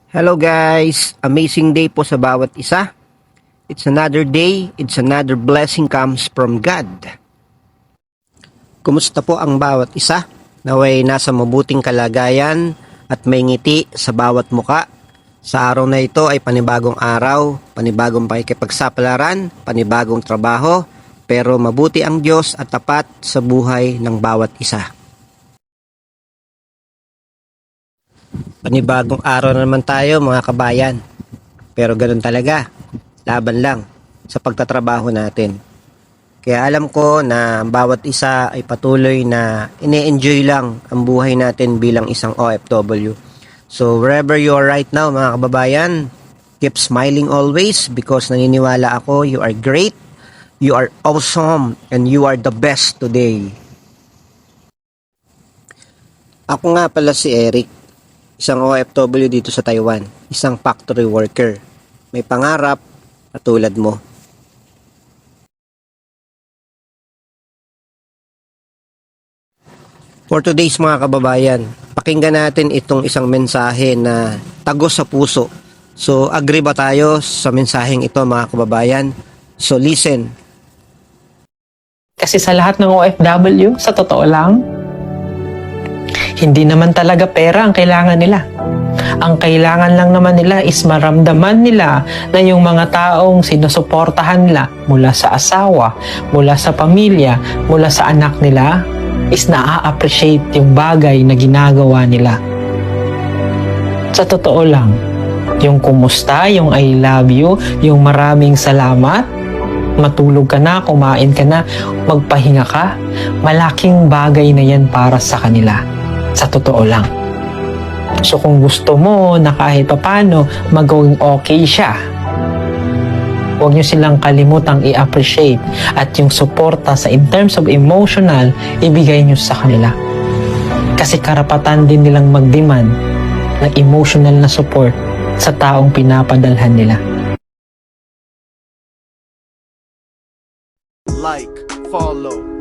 Hello guys! Amazing day po sa bawat isa. It's another day, it's another blessing comes from God. Kumusta po ang bawat isa? Naway nasa mabuting kalagayan at may ngiti sa bawat muka. Sa araw na ito ay panibagong araw, panibagong pakikipagsapalaran, panibagong trabaho, pero mabuti ang Diyos at tapat sa buhay ng bawat isa. Panibagong araw na naman tayo mga kabayan. Pero ganun talaga, laban lang sa pagtatrabaho natin. Kaya alam ko na bawat isa ay patuloy na ine-enjoy lang ang buhay natin bilang isang OFW. So wherever you are right now mga kababayan, keep smiling always because naniniwala ako you are great, you are awesome, and you are the best today. Ako nga pala si Eric. Isang OFW dito sa Taiwan, isang factory worker. May pangarap katulad mo. For today's mga kababayan, pakinggan natin itong isang mensahe na tagos sa puso. So agree ba tayo sa mensaheng ito mga kababayan? So listen. Kasi sa lahat ng OFW, sa totoo lang, hindi naman talaga pera ang kailangan nila. Ang kailangan lang naman nila is maramdaman nila na yung mga taong sinusuportahan nila mula sa asawa, mula sa pamilya, mula sa anak nila is na-appreciate yung bagay na ginagawa nila. Sa totoo lang, yung kumusta, yung I love you, yung maraming salamat, matulog ka na, kumain ka na, magpahinga ka, malaking bagay na yan para sa kanila. Sa totoo lang. So kung gusto mo na kahit papano magawing okay siya, huwag nyo silang kalimutang i-appreciate at yung suporta sa in terms of emotional, ibigay nyo sa kanila. Kasi karapatan din nilang mag-demand ng emotional na support sa taong pinapadalhan nila. Like, follow,